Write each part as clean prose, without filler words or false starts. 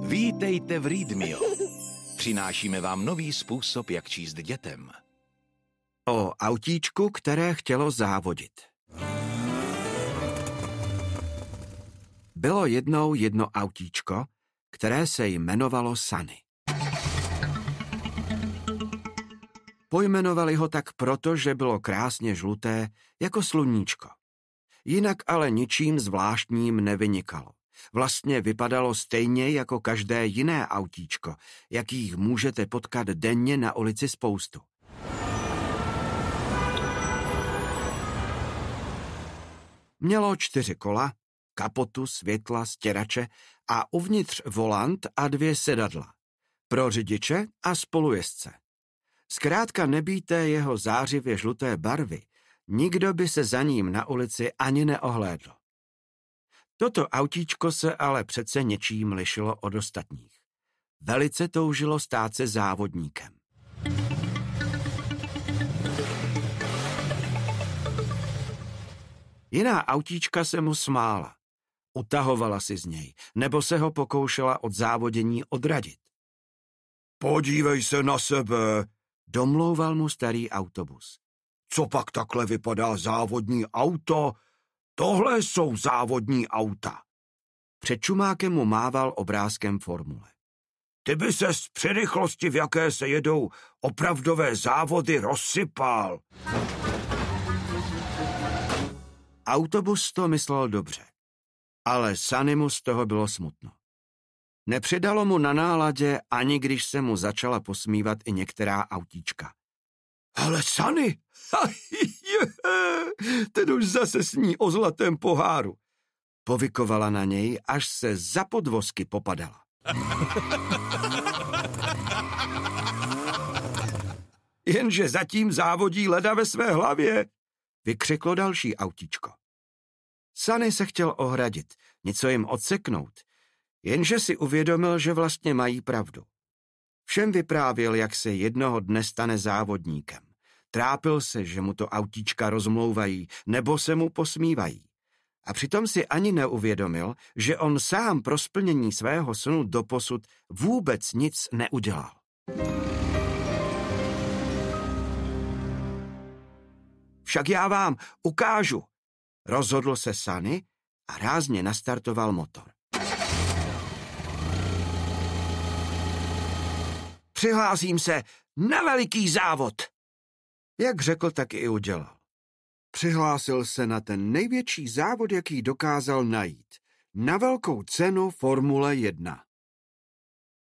Vítejte v Readmio. Přinášíme vám nový způsob, jak číst dětem. O autíčku, které chtělo závodit. Bylo jednou jedno autíčko, které se jmenovalo Sunny. Pojmenovali ho tak proto, že bylo krásně žluté jako sluníčko. Jinak ale ničím zvláštním nevynikalo. Vlastně vypadalo stejně jako každé jiné autíčko, jakých můžete potkat denně na ulici spoustu. Mělo 4 kola, kapotu, světla, stěrače a uvnitř volant a 2 sedadla. Pro řidiče a spolujezdce. Zkrátka nebýté jeho zářivě žluté barvy, nikdo by se za ním na ulici ani neohlédl. Toto autíčko se ale přece něčím lišilo od ostatních. Velice toužilo stát se závodníkem. Jiná autíčka se mu smála. Utahovala si z něj, nebo se ho pokoušela od závodění odradit. Podívej se na sebe, domlouval mu starý autobus. Co pak takhle vypadá závodní auto? Tohle jsou závodní auta. Před čumákem mu mával obrázkem formule. Ty by ses při rychlosti, v jaké se jedou opravdové závody, rozsypal. Autobus to myslel dobře, ale Sunny mu z toho bylo smutno. Nepřidalo mu na náladě, ani když se mu začala posmívat i některá autíčka. Ale Sunny, ten už zase sní o zlatém poháru. Povykovala na něj, až se za podvozky popadala. Jenže zatím závodí leda ve své hlavě, vykřiklo další autíčko. Sunny se chtěl ohradit, něco jim odseknout, jenže si uvědomil, že vlastně mají pravdu. Všem vyprávěl, jak se jednoho dne stane závodníkem. Trápil se, že mu to autíčka rozmlouvají nebo se mu posmívají. A přitom si ani neuvědomil, že on sám pro splnění svého snu doposud vůbec nic neudělal. Však já vám ukážu, rozhodl se Sunny a rázně nastartoval motor. Přihlásím se na veliký závod. Jak řekl, tak i udělal. Přihlásil se na ten největší závod, jaký dokázal najít. Na velkou cenu Formule 1.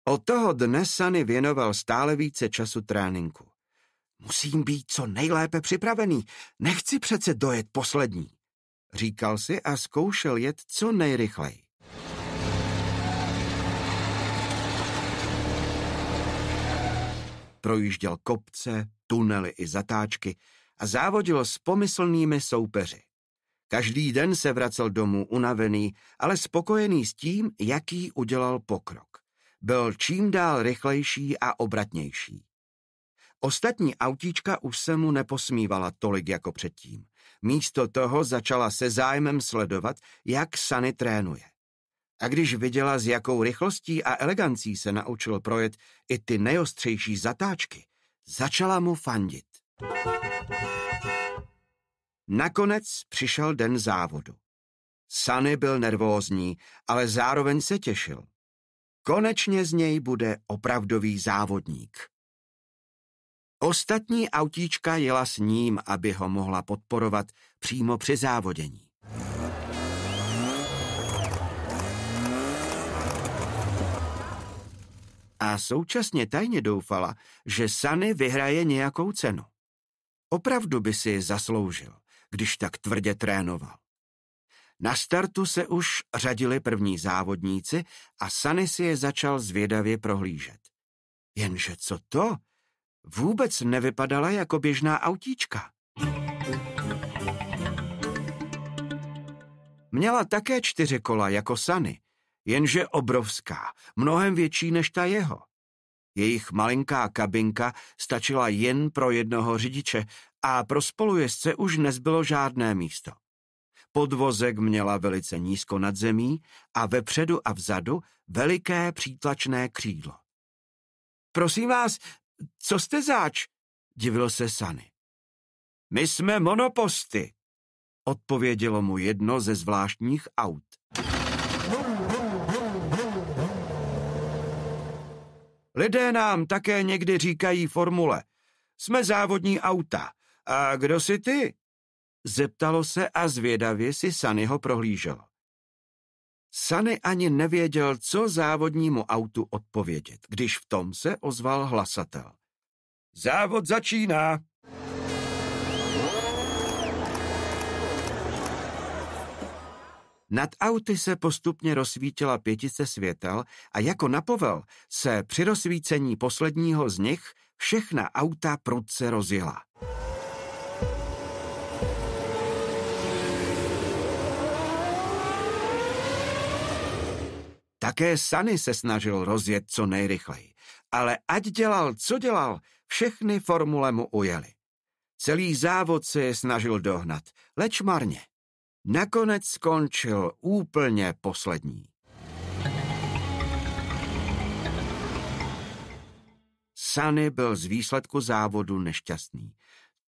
Od toho dne Sunny věnoval stále více času tréninku. Musím být co nejlépe připravený, nechci přece dojet poslední, říkal si a zkoušel jet co nejrychleji. Projížděl kopce, tunely i zatáčky a závodil s pomyslnými soupeři. Každý den se vracel domů unavený, ale spokojený s tím, jaký udělal pokrok. Byl čím dál rychlejší a obratnější. Ostatní autíčka už se mu neposmívala tolik jako předtím. Místo toho začala se zájmem sledovat, jak Sunny trénuje. A když viděla, s jakou rychlostí a elegancí se naučil projet i ty nejostřejší zatáčky, začala mu fandit. Nakonec přišel den závodu. Sunny byl nervózní, ale zároveň se těšil. Konečně z něj bude opravdový závodník. Ostatní autíčka jela s ním, aby ho mohla podporovat přímo při závodění. A současně tajně doufala, že Sunny vyhraje nějakou cenu. Opravdu by si ji zasloužil, když tak tvrdě trénoval. Na startu se už řadili první závodníci a Sunny si je začal zvědavě prohlížet. Jenže co to? Vůbec nevypadala jako běžná autíčka. Měla také 4 kola jako Sunny, jenže obrovská, mnohem větší než ta jeho. Jejich malinká kabinka stačila jen pro jednoho řidiče a pro spolujezdce už nezbylo žádné místo. Podvozek měla velice nízko nad zemí a vepředu a vzadu veliké přítlačné křídlo. Prosím vás, co jste zač? Divil se Sunny. My jsme monoposty, odpovědělo mu jedno ze zvláštních aut. Lidé nám také někdy říkají formule. Jsme závodní auta. A kdo jsi ty? Zeptalo se a zvědavě si Sunnyho prohlíželo. Sunny ani nevěděl, co závodnímu autu odpovědět, když v tom se ozval hlasatel. Závod začíná. Nad auty se postupně rozsvítila pětice světel a jako na povel se při rozsvícení posledního z nich všechna auta prudce rozjela. Také Sunny se snažil rozjet co nejrychleji, ale ať dělal, co dělal, všechny formule mu ujely. Celý závod se je snažil dohnat, leč marně. Nakonec skončil úplně poslední. Sunny byl z výsledku závodu nešťastný.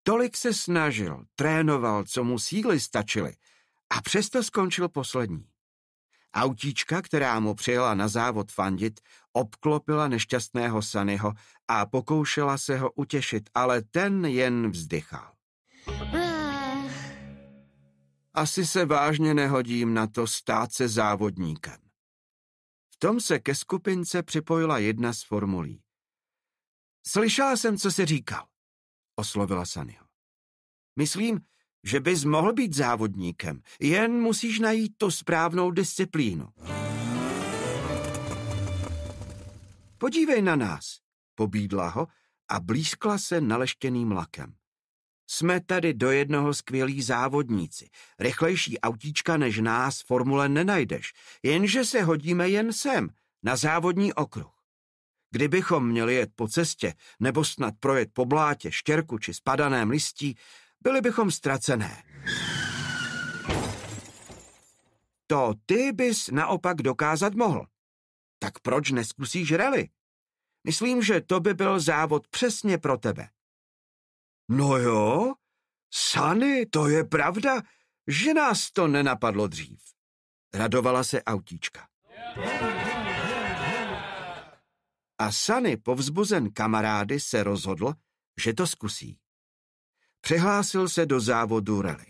Tolik se snažil, trénoval, co mu síly stačily, a přesto skončil poslední. Autíčka, která mu přijela na závod fandit, obklopila nešťastného Sunnyho a pokoušela se ho utěšit, ale ten jen vzdychal. Asi se vážně nehodím na to stát se závodníkem. V tom se ke skupince připojila jedna z formulí. Slyšela jsem, co jsi říkal, oslovila Sunnyho. Myslím, že bys mohl být závodníkem, jen musíš najít tu správnou disciplínu. Podívej na nás, pobídla ho a blízkla se naleštěným lakem. Jsme tady do jednoho skvělí závodníci. Rychlejší autíčka než nás v formule nenajdeš, jenže se hodíme jen sem, na závodní okruh. Kdybychom měli jet po cestě, nebo snad projet po blátě, štěrku či spadaném listí, byli bychom ztracené. To ty bys naopak dokázat mohl. Tak proč neskusíš rally? Myslím, že to by byl závod přesně pro tebe. No jo, Sunny, to je pravda, že nás to nenapadlo dřív. Radovala se autíčka. A Sunny, povzbuzen kamarády, se rozhodl, že to zkusí. Přihlásil se do závodu rally.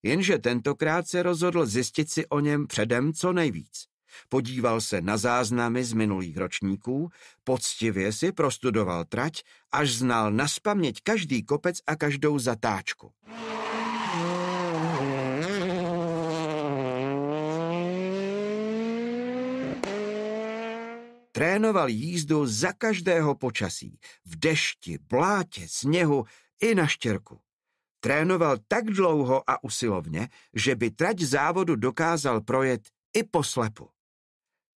Jenže tentokrát se rozhodl zjistit si o něm předem co nejvíc. Podíval se na záznamy z minulých ročníků, poctivě si prostudoval trať, až znal nazpaměť každý kopec a každou zatáčku. Trénoval jízdu za každého počasí, v dešti, blátě, sněhu i na štěrku. Trénoval tak dlouho a usilovně, že by trať závodu dokázal projet i po slepu.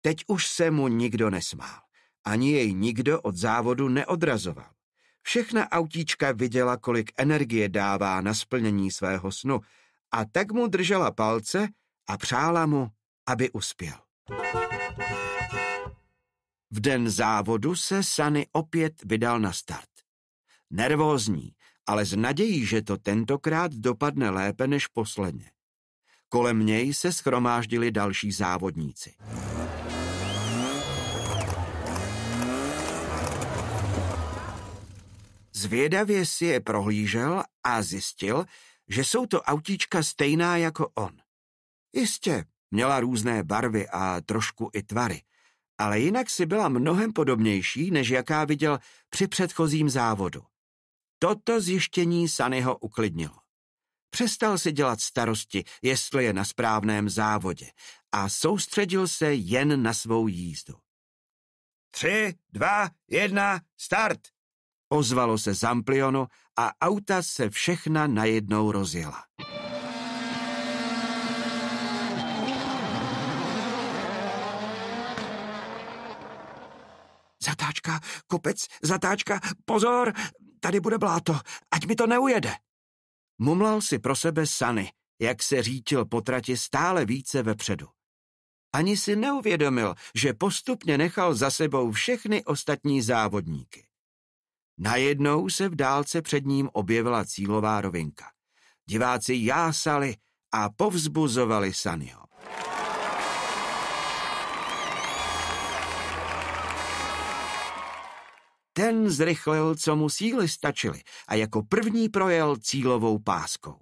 Teď už se mu nikdo nesmál, ani jej nikdo od závodu neodrazoval. Všechna autíčka viděla, kolik energie dává na splnění svého snu, a tak mu držela palce a přála mu, aby uspěl. V den závodu se Sunny opět vydal na start. Nervózní, ale s nadějí, že to tentokrát dopadne lépe než posledně. Kolem něj se shromáždili další závodníci. Zvědavě si je prohlížel a zjistil, že jsou to autíčka stejná jako on. Jistě, měla různé barvy a trošku i tvary, ale jinak si byla mnohem podobnější, než jaká viděl při předchozím závodu. Toto zjištění Sunnyho uklidnilo. Přestal si dělat starosti, jestli je na správném závodě, a soustředil se jen na svou jízdu. 3, 2, 1, start! Ozvalo se z amplionu a auta se všechna najednou rozjela. Zatáčka, kopec, zatáčka, pozor, tady bude bláto, ať mi to neujede. Mumlal si pro sebe Sunny, jak se řítil po trati stále více vepředu. Ani si neuvědomil, že postupně nechal za sebou všechny ostatní závodníky. Najednou se v dálce před ním objevila cílová rovinka. Diváci jásali a povzbuzovali Sunnyho. Ten zrychlil, co mu síly stačily, a jako první projel cílovou páskou.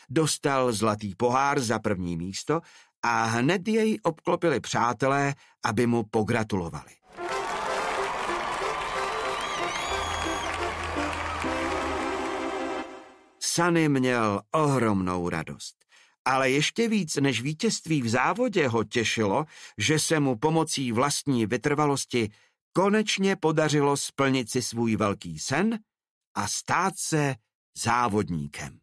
Dostal zlatý pohár za první místo a hned jej obklopili přátelé, aby mu pogratulovali. Sunny měl ohromnou radost, ale ještě víc než vítězství v závodě ho těšilo, že se mu pomocí vlastní vytrvalosti konečně podařilo splnit si svůj velký sen a stát se závodníkem.